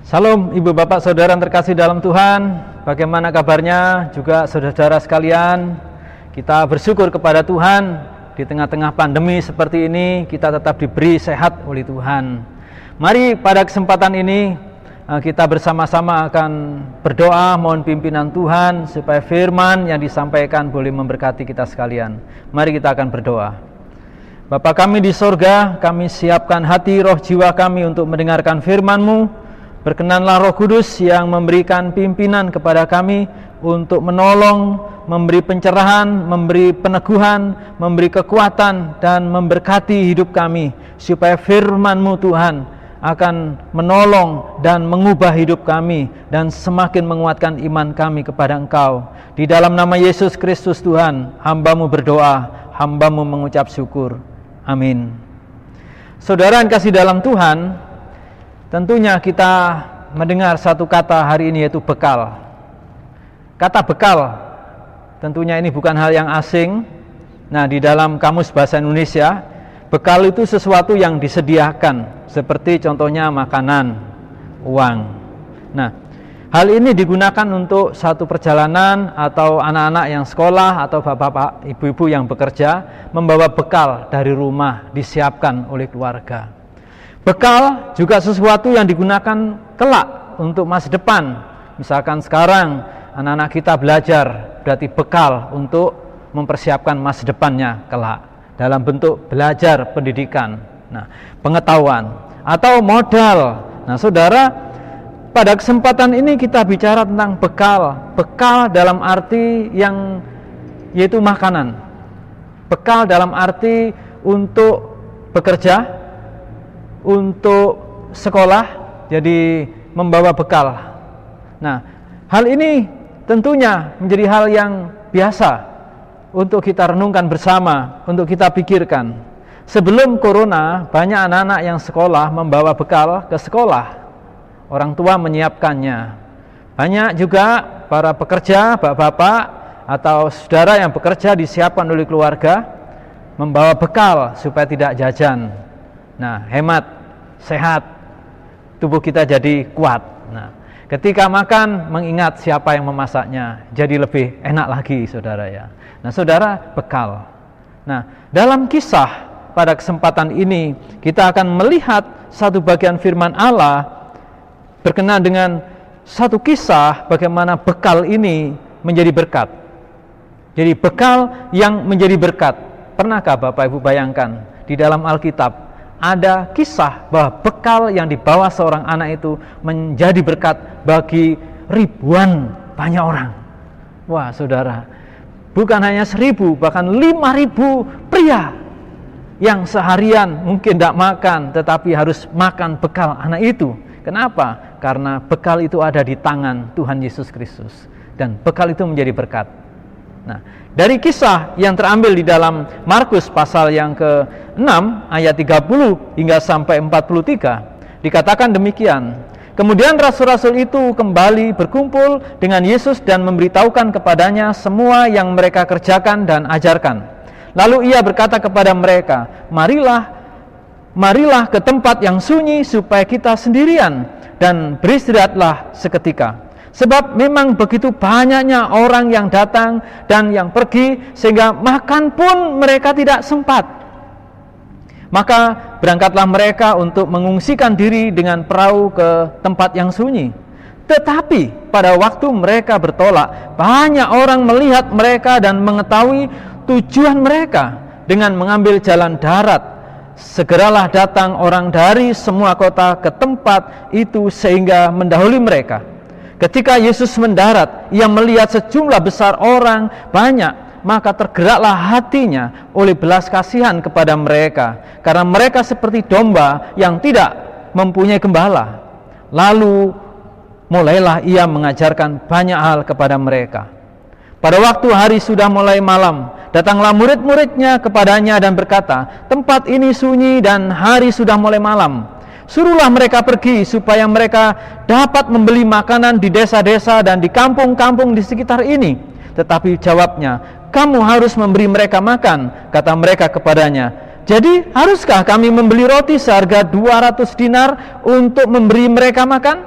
Salam Ibu Bapak Saudara yang terkasih dalam Tuhan. Bagaimana kabarnya juga saudara-saudara sekalian? Kita bersyukur kepada Tuhan di tengah-tengah pandemi seperti ini kita tetap diberi sehat oleh Tuhan. Mari pada kesempatan ini kita bersama-sama akan berdoa mohon pimpinan Tuhan supaya firman yang disampaikan boleh memberkati kita sekalian. Mari kita akan berdoa. Bapa kami di sorga, kami siapkan hati, roh, jiwa kami untuk mendengarkan firman-Mu. Berkenanlah Roh Kudus yang memberikan pimpinan kepada kami untuk menolong, memberi pencerahan, memberi peneguhan, memberi kekuatan, dan memberkati hidup kami, supaya firman-Mu Tuhan akan menolong dan mengubah hidup kami, dan semakin menguatkan iman kami kepada Engkau. Di dalam nama Yesus Kristus Tuhan, hamba-Mu berdoa, hamba-Mu mengucap syukur. Amin. Saudara yang kasih dalam Tuhan, tentunya kita mendengar satu kata hari ini yaitu bekal. Kata bekal tentunya ini bukan hal yang asing. Nah, di dalam Kamus Bahasa Indonesia, bekal itu sesuatu yang disediakan, seperti contohnya makanan, uang. Nah, hal ini digunakan untuk satu perjalanan atau anak-anak yang sekolah atau bapak-bapak, ibu-ibu yang bekerja membawa bekal dari rumah disiapkan oleh keluarga. Bekal juga sesuatu yang digunakan kelak untuk masa depan. Misalkan sekarang anak-anak kita belajar, berarti bekal untuk mempersiapkan masa depannya kelak dalam bentuk belajar pendidikan, pengetahuan atau modal. Nah, saudara, pada kesempatan ini kita bicara tentang bekal. Bekal dalam arti yang yaitu makanan. Bekal dalam arti untuk bekerja, untuk sekolah, jadi membawa bekal. Nah, hal ini tentunya menjadi hal yang biasa untuk kita renungkan bersama, untuk kita pikirkan. Sebelum corona, banyak anak-anak yang sekolah membawa bekal ke sekolah. Orang tua menyiapkannya. Banyak juga para pekerja, bapak-bapak atau saudara yang bekerja disiapkan oleh keluarga membawa bekal supaya tidak jajan. Nah, hemat, sehat, tubuh kita jadi kuat. Nah, ketika makan mengingat siapa yang memasaknya, jadi lebih enak lagi, saudara ya. Nah, saudara, bekal. Nah, dalam kisah pada kesempatan ini kita akan melihat satu bagian firman Allah berkenaan dengan satu kisah bagaimana bekal ini menjadi berkat. Jadi bekal yang menjadi berkat. Pernahkah Bapak Ibu bayangkan di dalam Alkitab ada kisah bahwa bekal yang dibawa seorang anak itu menjadi berkat bagi ribuan banyak orang. Wah, saudara, bukan hanya 1.000, bahkan 5.000 pria yang seharian mungkin tidak makan, tetapi harus makan bekal anak itu. Kenapa? Karena bekal itu ada di tangan Tuhan Yesus Kristus, dan bekal itu menjadi berkat. Nah, dari kisah yang terambil di dalam Markus pasal yang ke-6 ayat 30 hingga sampai 43 dikatakan demikian. Kemudian rasul-rasul itu kembali berkumpul dengan Yesus dan memberitahukan kepadanya semua yang mereka kerjakan dan ajarkan. Lalu ia berkata kepada mereka, marilah ke tempat yang sunyi supaya kita sendirian dan beristirahatlah seketika. Sebab memang begitu banyaknya orang yang datang dan yang pergi, sehingga makan pun mereka tidak sempat. Maka berangkatlah mereka untuk mengungsikan diri dengan perahu ke tempat yang sunyi. Tetapi pada waktu mereka bertolak, banyak orang melihat mereka dan mengetahui tujuan mereka dengan mengambil jalan darat. Segeralah datang orang dari semua kota ke tempat itu sehingga mendahului mereka. Ketika Yesus mendarat, ia melihat sejumlah besar orang banyak, maka tergeraklah hatinya oleh belas kasihan kepada mereka, karena mereka seperti domba yang tidak mempunyai gembala. Lalu mulailah ia mengajarkan banyak hal kepada mereka. Pada waktu hari sudah mulai malam, datanglah murid-muridnya kepadanya dan berkata, tempat ini sunyi dan hari sudah mulai malam. Suruhlah mereka pergi supaya mereka dapat membeli makanan di desa-desa dan di kampung-kampung di sekitar ini. Tetapi jawabnya, kamu harus memberi mereka makan, kata mereka kepadanya. Jadi haruskah kami membeli roti seharga 200 dinar untuk memberi mereka makan?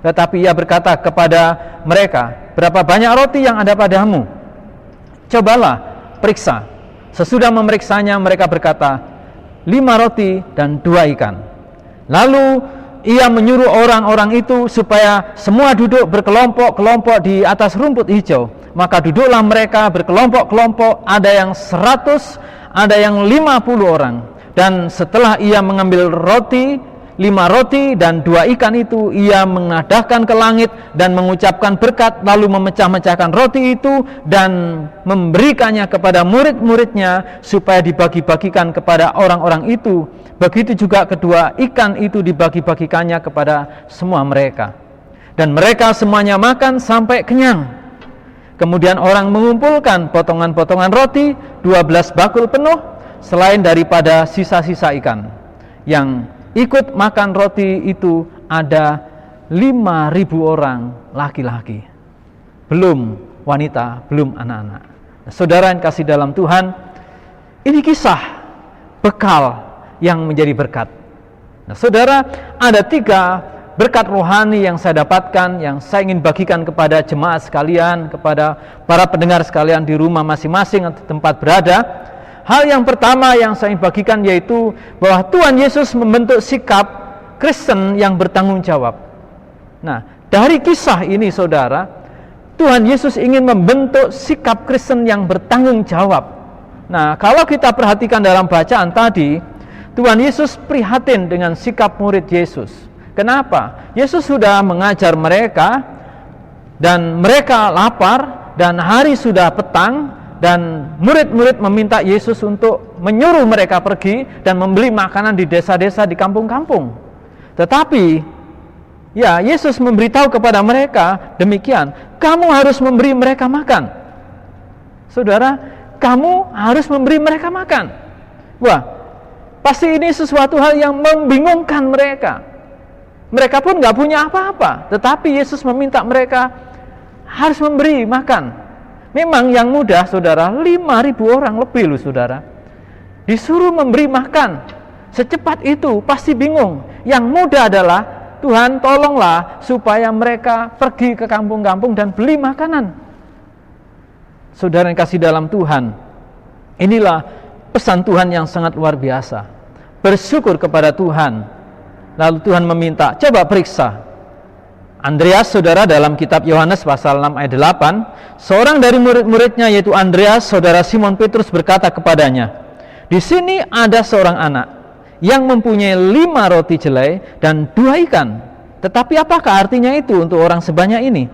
Tetapi ia berkata kepada mereka, berapa banyak roti yang ada padamu? Cobalah, periksa. Sesudah memeriksanya, mereka berkata, 5 roti dan 2 ikan. Lalu ia menyuruh orang-orang itu supaya semua duduk berkelompok-kelompok di atas rumput hijau. Maka duduklah mereka berkelompok-kelompok, ada yang 100, ada yang 50 orang. Dan setelah ia mengambil 5 roti dan 2 ikan itu, ia mengadahkan ke langit dan mengucapkan berkat, lalu memecah-mecahkan roti itu dan memberikannya kepada murid-muridnya supaya dibagi-bagikan kepada orang-orang itu. Begitu juga kedua ikan itu dibagi-bagikannya kepada semua mereka. Dan mereka semuanya makan sampai kenyang. Kemudian orang mengumpulkan potongan-potongan roti 12 bakul penuh, selain daripada sisa-sisa ikan. Yang ikut makan roti itu ada 5.000 orang laki-laki, belum wanita, belum anak-anak. Nah, saudara yang kasih dalam Tuhan, ini kisah bekal yang menjadi berkat. Nah, saudara, ada 3 berkat rohani yang saya dapatkan, yang saya ingin bagikan kepada jemaat sekalian, kepada para pendengar sekalian di rumah masing-masing atau tempat berada. Hal yang pertama yang saya bagikan yaitu bahwa Tuhan Yesus membentuk sikap Kristen yang bertanggung jawab. Nah, dari kisah ini saudara, Tuhan Yesus ingin membentuk sikap Kristen yang bertanggung jawab. Nah, kalau kita perhatikan dalam bacaan tadi, Tuhan Yesus prihatin dengan sikap murid Yesus. Kenapa? Yesus sudah mengajar mereka dan mereka lapar dan hari sudah petang. Dan murid-murid meminta Yesus untuk menyuruh mereka pergi dan membeli makanan di desa-desa, di kampung-kampung. Tetapi, ya, Yesus memberitahu kepada mereka demikian, kamu harus memberi mereka makan. Saudara, kamu harus memberi mereka makan. Wah, pasti ini sesuatu hal yang membingungkan mereka. Mereka pun gak punya apa-apa, tetapi Yesus meminta mereka harus memberi makan. Memang yang mudah, saudara, 5.000 orang lebih loh, saudara. Disuruh memberi makan secepat itu, pasti bingung. Yang mudah adalah, Tuhan tolonglah supaya mereka pergi ke kampung-kampung dan beli makanan. Saudara yang kasih dalam Tuhan, inilah pesan Tuhan yang sangat luar biasa. Bersyukur kepada Tuhan. Lalu Tuhan meminta, coba periksa. Andreas, saudara, dalam kitab Yohanes pasal 6 ayat 8, seorang dari murid-muridnya yaitu Andreas, saudara Simon Petrus berkata kepadanya, di sini ada seorang anak yang mempunyai 5 roti jelai dan 2 ikan. Tetapi apakah artinya itu untuk orang sebanyak ini?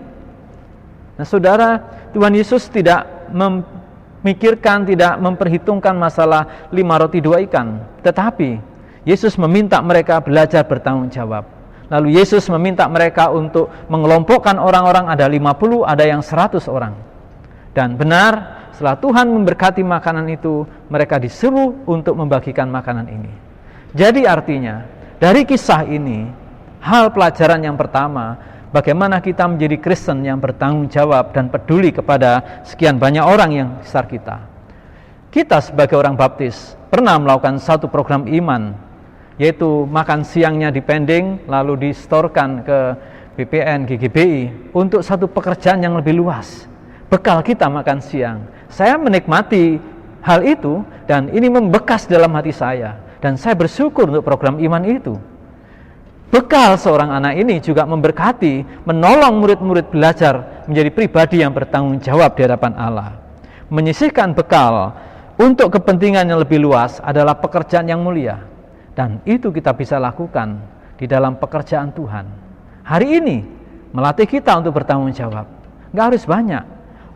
Nah, saudara, Tuhan Yesus tidak memikirkan, tidak memperhitungkan masalah 5 roti 2 ikan. Tetapi Yesus meminta mereka belajar bertanggung jawab. Lalu Yesus meminta mereka untuk mengelompokkan orang-orang, ada 50, ada yang 100 orang. Dan benar, setelah Tuhan memberkati makanan itu, mereka disuruh untuk membagikan makanan ini. Jadi artinya, dari kisah ini, hal pelajaran yang pertama, bagaimana kita menjadi Kristen yang bertanggung jawab dan peduli kepada sekian banyak orang yang sekitar kita. Kita sebagai orang baptis pernah melakukan satu program iman, yaitu makan siangnya dipending lalu distorkan ke BPN, GGBI untuk satu pekerjaan yang lebih luas. Bekal kita makan siang. Saya menikmati hal itu dan ini membekas dalam hati saya. Dan saya bersyukur untuk program iman itu. Bekal seorang anak ini juga memberkati, menolong murid-murid belajar menjadi pribadi yang bertanggung jawab di hadapan Allah. Menyisihkan bekal untuk kepentingan yang lebih luas adalah pekerjaan yang mulia. Dan itu kita bisa lakukan di dalam pekerjaan Tuhan. Hari ini melatih kita untuk bertanggung jawab. Nggak harus banyak.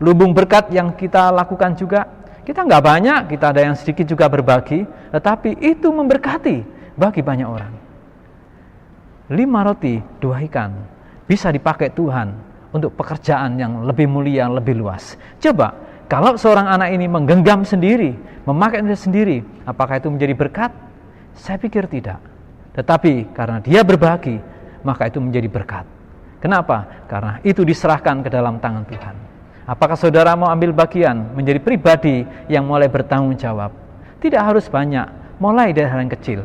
Lumbung berkat yang kita lakukan juga, kita nggak banyak, kita ada yang sedikit juga berbagi, tetapi itu memberkati bagi banyak orang. 5 roti, 2 ikan bisa dipakai Tuhan untuk pekerjaan yang lebih mulia, lebih luas. Coba, kalau seorang anak ini menggenggam sendiri, memakai sendiri, apakah itu menjadi berkat? Saya pikir tidak. Tetapi karena dia berbagi, maka itu menjadi berkat. Kenapa? Karena itu diserahkan ke dalam tangan Tuhan. Apakah saudara mau ambil bagian menjadi pribadi yang mulai bertanggung jawab? Tidak harus banyak, mulai dari hal yang kecil.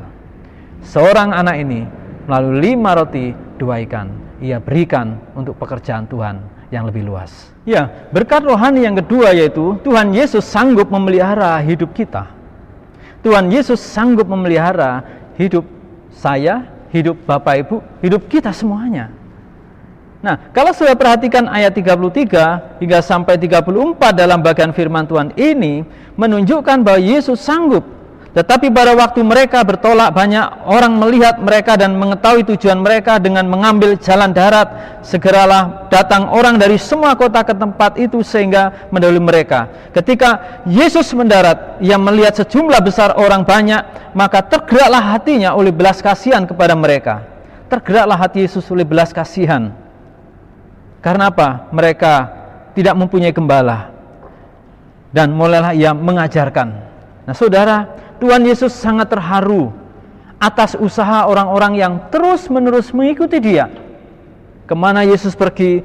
Seorang anak ini melalui 5 roti, 2 ikan ia berikan untuk pekerjaan Tuhan yang lebih luas. Ya, berkat rohani yang kedua yaitu Tuhan Yesus sanggup memelihara hidup kita. Tuhan Yesus sanggup memelihara hidup saya, hidup Bapak Ibu, hidup kita semuanya. Nah, kalau sudah perhatikan ayat 33 hingga sampai 34 dalam bagian firman Tuhan ini menunjukkan bahwa Yesus sanggup. Tetapi pada waktu mereka bertolak, banyak orang melihat mereka dan mengetahui tujuan mereka dengan mengambil jalan darat. Segeralah datang orang dari semua kota ke tempat itu sehingga mendahului mereka. Ketika Yesus mendarat, ia melihat sejumlah besar orang banyak, maka tergeraklah hatinya oleh belas kasihan kepada mereka. Tergeraklah hati Yesus oleh belas kasihan. Karena apa? Mereka tidak mempunyai gembala. Dan mulailah ia mengajarkan. Nah, saudara, Tuhan Yesus sangat terharu atas usaha orang-orang yang terus-menerus mengikuti Dia. Kemana Yesus pergi,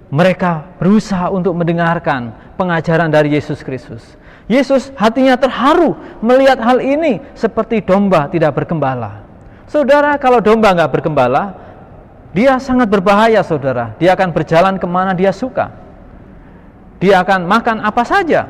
mereka berusaha untuk mendengarkan pengajaran dari Yesus Kristus. Yesus hatinya terharu melihat hal ini seperti domba tidak bergembala. Saudara, kalau domba nggak bergembala, dia sangat berbahaya, saudara. Dia akan berjalan kemana dia suka. Dia akan makan apa saja.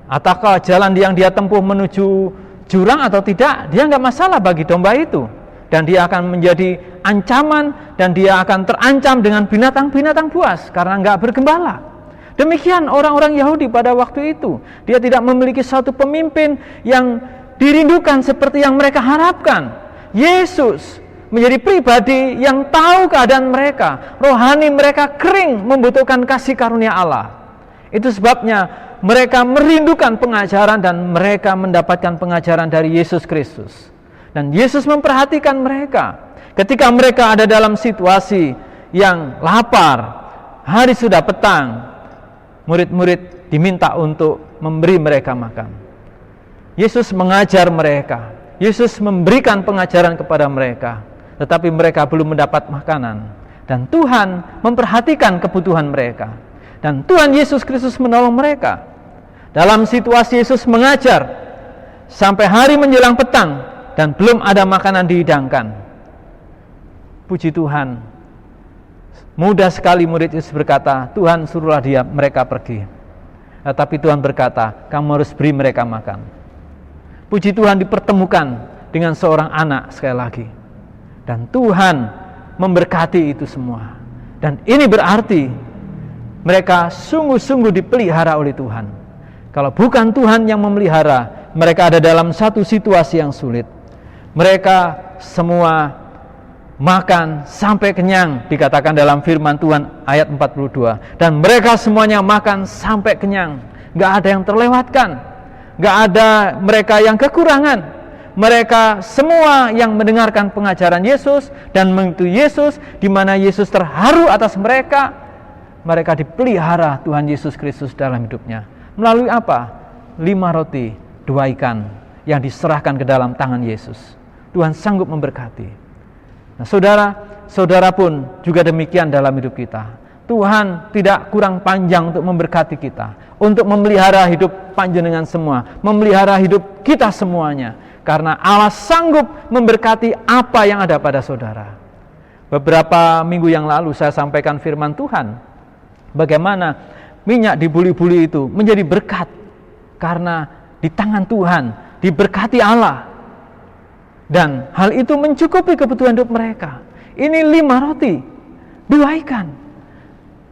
Ataukah jalan yang dia tempuh menuju jurang atau tidak, dia nggak masalah bagi domba itu. Dan dia akan menjadi ancaman, dan dia akan terancam dengan binatang-binatang buas karena nggak bergembala. Demikian orang-orang Yahudi pada waktu itu. Dia tidak memiliki suatu pemimpin yang dirindukan seperti yang mereka harapkan. Yesus menjadi pribadi yang tahu keadaan mereka. Rohani mereka kering membutuhkan kasih karunia Allah. Itu sebabnya mereka merindukan pengajaran dan mereka mendapatkan pengajaran dari Yesus Kristus. Dan Yesus memperhatikan mereka. Ketika mereka ada dalam situasi yang lapar, hari sudah petang, murid-murid diminta untuk memberi mereka makan. Yesus mengajar mereka. Yesus memberikan pengajaran kepada mereka. Tetapi mereka belum mendapat makanan. Dan Tuhan memperhatikan kebutuhan mereka. Dan Tuhan Yesus Kristus menolong mereka. Dalam situasi Yesus mengajar sampai hari menjelang petang dan belum ada makanan dihidangkan. Puji Tuhan, mudah sekali murid Yesus berkata, Tuhan suruhlah mereka pergi. Tetapi Tuhan berkata, kamu harus beri mereka makan. Puji Tuhan, dipertemukan dengan seorang anak sekali lagi. Dan Tuhan memberkati itu semua. Dan ini berarti mereka sungguh-sungguh dipelihara oleh Tuhan. Kalau bukan Tuhan yang memelihara, mereka ada dalam satu situasi yang sulit. Mereka semua makan sampai kenyang, dikatakan dalam firman Tuhan ayat 42. Dan mereka semuanya makan sampai kenyang. Gak ada yang terlewatkan. Gak ada mereka yang kekurangan. Mereka semua yang mendengarkan pengajaran Yesus dan mengikuti Yesus, di mana Yesus terharu atas mereka. Mereka dipelihara Tuhan Yesus Kristus dalam hidupnya. Melalui apa? 5 roti, 2 ikan yang diserahkan ke dalam tangan Yesus. Tuhan sanggup memberkati. Nah, saudara pun juga demikian dalam hidup kita. Tuhan tidak kurang panjang untuk memberkati kita, untuk memelihara hidup panjenengan semua, memelihara hidup kita semuanya. Karena Allah sanggup memberkati apa yang ada pada saudara. Beberapa minggu yang lalu saya sampaikan firman Tuhan. Bagaimana minyak di buli-buli itu menjadi berkat karena di tangan Tuhan, diberkati Allah. Dan hal itu mencukupi kebutuhan hidup mereka. Ini 5 roti, 2 ikan.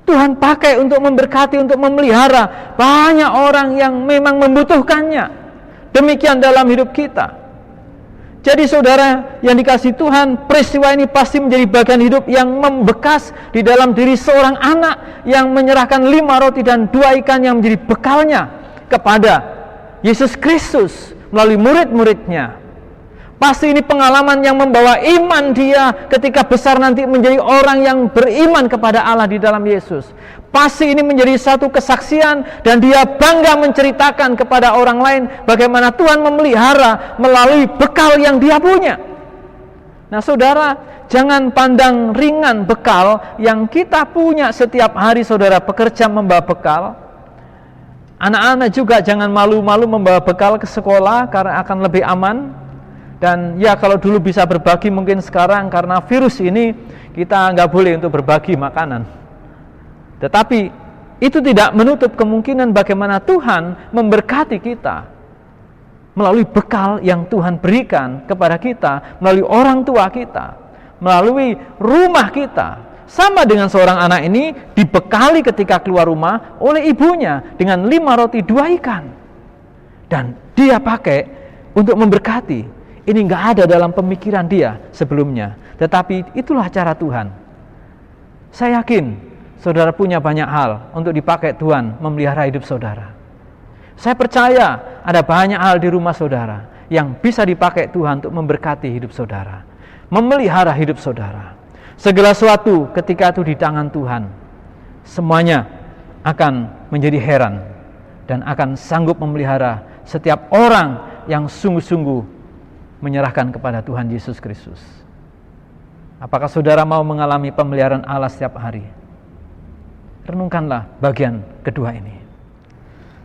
Tuhan pakai untuk memberkati, untuk memelihara banyak orang yang memang membutuhkannya. Demikian dalam hidup kita. Jadi saudara yang dikasihi Tuhan, peristiwa ini pasti menjadi bagian hidup yang membekas di dalam diri seorang anak yang menyerahkan 5 roti dan 2 ikan yang menjadi bekalnya kepada Yesus Kristus melalui murid-muridnya. Pasti ini pengalaman yang membawa iman dia ketika besar nanti menjadi orang yang beriman kepada Allah di dalam Yesus. Pasti ini menjadi satu kesaksian dan dia bangga menceritakan kepada orang lain bagaimana Tuhan memelihara melalui bekal yang dia punya. Nah saudara, jangan pandang ringan bekal yang kita punya setiap hari. Saudara bekerja membawa bekal. Anak-anak juga jangan malu-malu membawa bekal ke sekolah karena akan lebih aman. Dan ya kalau dulu bisa berbagi, mungkin sekarang karena virus ini kita nggak boleh untuk berbagi makanan. Tetapi itu tidak menutup kemungkinan bagaimana Tuhan memberkati kita melalui bekal yang Tuhan berikan kepada kita, melalui orang tua kita, melalui rumah kita. Sama dengan seorang anak ini dibekali ketika keluar rumah oleh ibunya dengan 5 roti 2 ikan. Dan dia pakai untuk memberkati. Ini nggak ada dalam pemikiran dia sebelumnya. Tetapi itulah cara Tuhan. Saya yakin saudara punya banyak hal untuk dipakai Tuhan memelihara hidup saudara. Saya percaya ada banyak hal di rumah saudara yang bisa dipakai Tuhan untuk memberkati hidup saudara, memelihara hidup saudara. Segala sesuatu ketika itu di tangan Tuhan, semuanya akan menjadi heran dan akan sanggup memelihara setiap orang yang sungguh-sungguh menyerahkan kepada Tuhan Yesus Kristus. Apakah saudara mau mengalami pemeliharaan Allah setiap hari? Renungkanlah bagian kedua ini.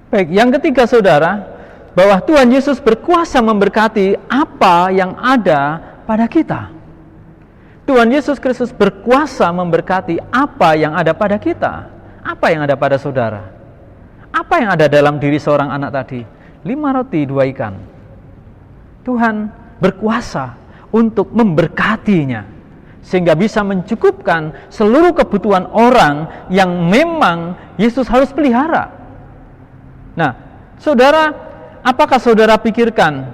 Baik, yang ketiga saudara, bahwa Tuhan Yesus berkuasa memberkati apa yang ada pada kita. Tuhan Yesus Kristus berkuasa memberkati apa yang ada pada kita. Apa yang ada pada saudara? Apa yang ada dalam diri seorang anak tadi? 5 roti 2 ikan. Tuhan berkuasa untuk memberkatinya, sehingga bisa mencukupkan seluruh kebutuhan orang yang memang Yesus harus pelihara. Nah, saudara, apakah saudara pikirkan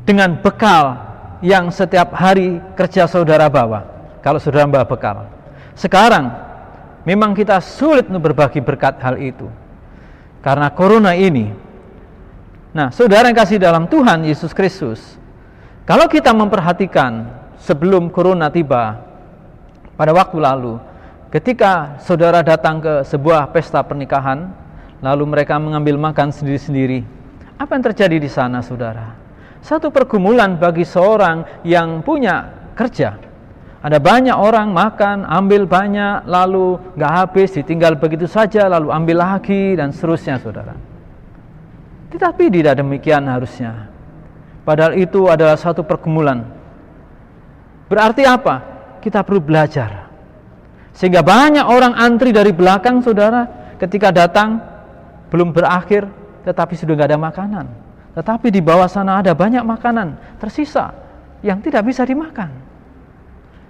dengan bekal yang setiap hari kerja saudara bawa, kalau saudara bawa bekal? Sekarang memang kita sulit untuk berbagi berkat hal itu karena corona ini. Nah, saudara yang kasih dalam Tuhan Yesus Kristus, kalau kita memperhatikan sebelum corona tiba pada waktu lalu, ketika saudara datang ke sebuah pesta pernikahan, lalu mereka mengambil makan sendiri-sendiri, apa yang terjadi di sana saudara? Satu pergumulan bagi seorang yang punya kerja. Ada banyak orang makan, ambil banyak, lalu nggak habis, ditinggal begitu saja, lalu ambil lagi, dan seterusnya saudara. Tetapi tidak demikian harusnya. Padahal itu adalah satu pergumulan. Berarti apa? Kita perlu belajar. Sehingga banyak orang antri dari belakang saudara, ketika datang, belum berakhir, tetapi sudah nggak ada makanan. Tetapi di bawah sana ada banyak makanan tersisa yang tidak bisa dimakan.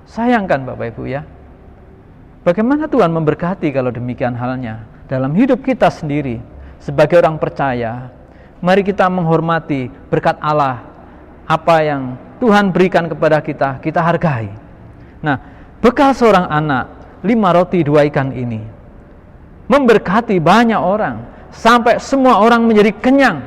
Sayangkan Bapak Ibu ya. Bagaimana Tuhan memberkati kalau demikian halnya dalam hidup kita sendiri sebagai orang percaya. Mari kita menghormati berkat Allah, apa yang Tuhan berikan kepada kita, kita hargai. Nah, bekal seorang anak 5 roti 2 ikan ini memberkati banyak orang sampai semua orang menjadi kenyang.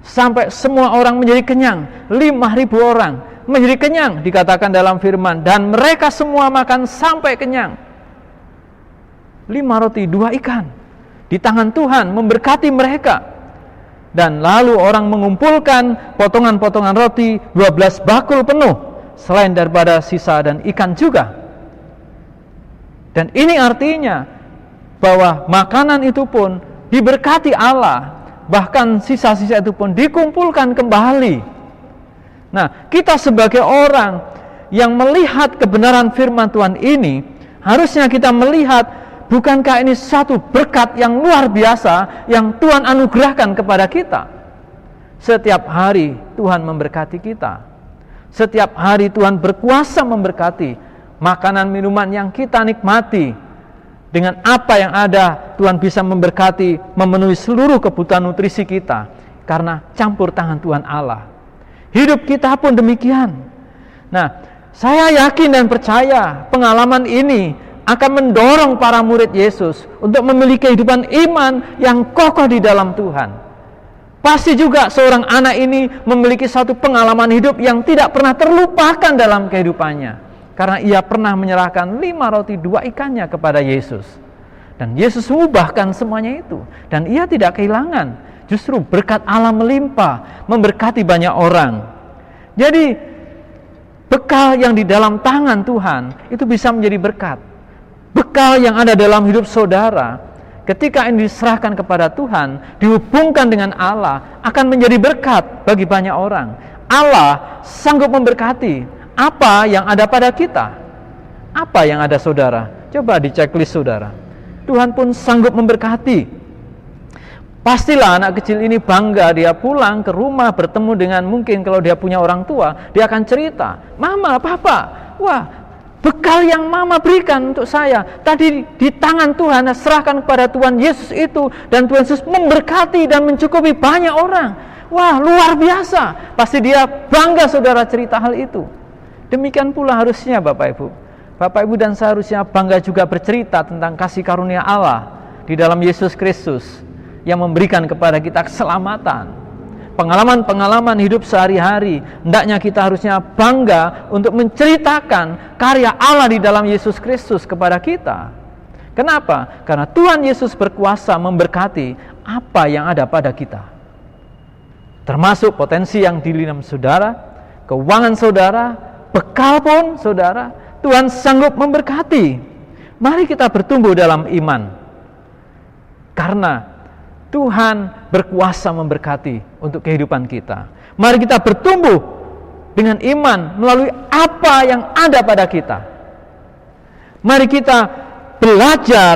Sampai semua orang menjadi kenyang. 5.000 orang menjadi kenyang, dikatakan dalam firman, dan mereka semua makan sampai kenyang. 5 roti 2 ikan di tangan Tuhan memberkati mereka. Dan lalu orang mengumpulkan potongan-potongan roti 12 bakul penuh, selain daripada sisa dan ikan juga. Dan ini artinya bahwa makanan itu pun diberkati Allah. Bahkan sisa-sisa itu pun dikumpulkan kembali. Nah, kita sebagai orang yang melihat kebenaran firman Tuhan ini, harusnya kita melihat, bukankah ini satu berkat yang luar biasa yang Tuhan anugerahkan kepada kita? Setiap hari Tuhan memberkati kita. Setiap hari Tuhan berkuasa memberkati makanan minuman yang kita nikmati. Dengan apa yang ada, Tuhan bisa memberkati, memenuhi seluruh kebutuhan nutrisi kita, karena campur tangan Tuhan Allah. Hidup kita pun demikian. Nah, saya yakin dan percaya pengalaman ini akan mendorong para murid Yesus untuk memiliki kehidupan iman yang kokoh di dalam Tuhan. Pasti juga seorang anak ini memiliki satu pengalaman hidup yang tidak pernah terlupakan dalam kehidupannya. Karena ia pernah menyerahkan 5 roti 2 ikannya kepada Yesus. Dan Yesus mengubahkan semuanya itu. Dan ia tidak kehilangan. Justru berkat Allah melimpah, memberkati banyak orang. Jadi, bekal yang di dalam tangan Tuhan, itu bisa menjadi berkat. Bekal yang ada dalam hidup saudara, ketika ini diserahkan kepada Tuhan, dihubungkan dengan Allah, akan menjadi berkat bagi banyak orang. Allah sanggup memberkati apa yang ada pada kita. Apa yang ada saudara? Coba di checklist saudara. Tuhan pun sanggup memberkati. Pastilah anak kecil ini bangga, dia pulang ke rumah bertemu dengan, mungkin kalau dia punya orang tua, dia akan cerita, "Mama, Papa, wah, bekal yang Mama berikan untuk saya tadi di tangan Tuhan, serahkan kepada Tuhan Yesus itu, dan Tuhan Yesus memberkati dan mencukupi banyak orang." Wah, luar biasa. Pasti dia bangga saudara cerita hal itu. Demikian pula harusnya Bapak Ibu. Bapak Ibu dan saya harusnya bangga juga bercerita tentang kasih karunia Allah di dalam Yesus Kristus yang memberikan kepada kita keselamatan. Pengalaman-pengalaman hidup sehari-hari, hendaknya kita harusnya bangga untuk menceritakan karya Allah di dalam Yesus Kristus kepada kita. Kenapa? Karena Tuhan Yesus berkuasa memberkati apa yang ada pada kita. Termasuk potensi yang di dalam saudara, keuangan saudara, bekal pun saudara, Tuhan sanggup memberkati. Mari kita bertumbuh dalam iman. Karena Tuhan berkuasa memberkati untuk kehidupan kita. Mari kita bertumbuh dengan iman melalui apa yang ada pada kita. Mari kita belajar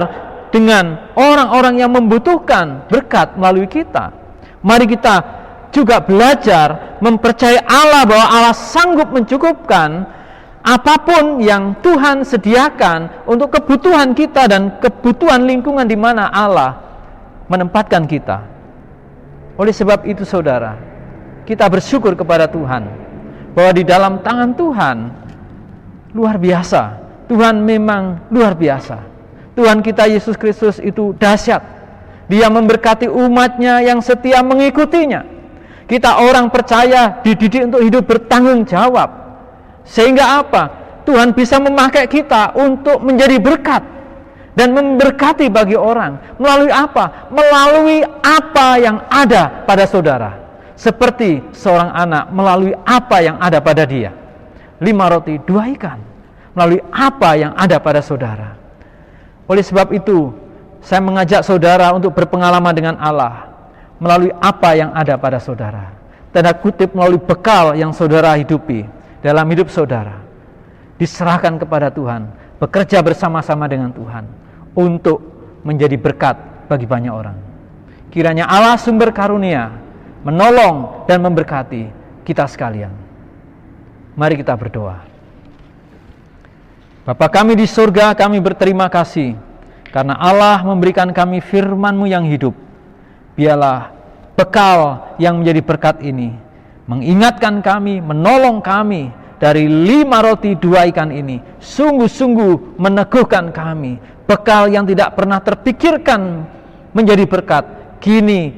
dengan orang-orang yang membutuhkan berkat melalui kita. Mari kita juga belajar mempercayai Allah bahwa Allah sanggup mencukupkan apapun yang Tuhan sediakan untuk kebutuhan kita dan kebutuhan lingkungan di mana Allah menempatkan kita. Oleh sebab itu saudara, kita bersyukur kepada Tuhan bahwa di dalam tangan Tuhan luar biasa. Tuhan memang luar biasa. Tuhan kita Yesus Kristus itu dahsyat. Dia memberkati umatnya yang setia mengikutinya. Kita orang percaya dididik untuk hidup bertanggung jawab. Sehingga apa? Tuhan bisa memakai kita untuk menjadi berkat dan memberkati bagi orang. Melalui apa? Melalui apa yang ada pada saudara. Seperti seorang anak melalui apa yang ada pada dia. 5 roti, 2 ikan. Melalui apa yang ada pada saudara. Oleh sebab itu, saya mengajak saudara untuk berpengalaman dengan Allah. Melalui apa yang ada pada saudara. Tanda kutip melalui bekal yang saudara hidupi dalam hidup saudara. Diserahkan kepada Tuhan. Bekerja bersama-sama dengan Tuhan untuk menjadi berkat bagi banyak orang. Kiranya Allah sumber karunia menolong dan memberkati kita sekalian. Mari kita berdoa. Bapa kami di surga, kami berterima kasih karena Allah memberikan kami firman-Mu yang hidup. Biarlah bekal yang menjadi berkat ini mengingatkan kami, menolong kami dari 5 roti 2 ikan ini. Sungguh-sungguh meneguhkan kami. Bekal yang tidak pernah terpikirkan menjadi berkat, kini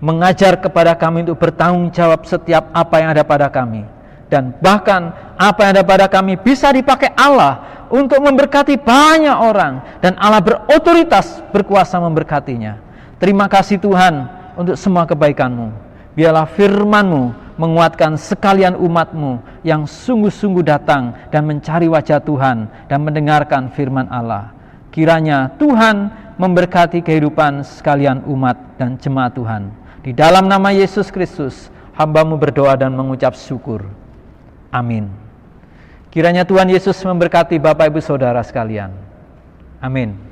mengajar kepada kami untuk bertanggung jawab setiap apa yang ada pada kami. Dan bahkan apa yang ada pada kami bisa dipakai Allah untuk memberkati banyak orang. Dan Allah berotoritas berkuasa memberkatinya. Terima kasih Tuhan untuk semua kebaikan-Mu. Biarlah firman-Mu menguatkan sekalian umat-Mu yang sungguh-sungguh datang dan mencari wajah Tuhan dan mendengarkan firman Allah. Kiranya Tuhan memberkati kehidupan sekalian umat dan jemaat Tuhan. Di dalam nama Yesus Kristus, hamba-Mu berdoa dan mengucap syukur. Amin. Kiranya Tuhan Yesus memberkati Bapak Ibu Saudara sekalian. Amin.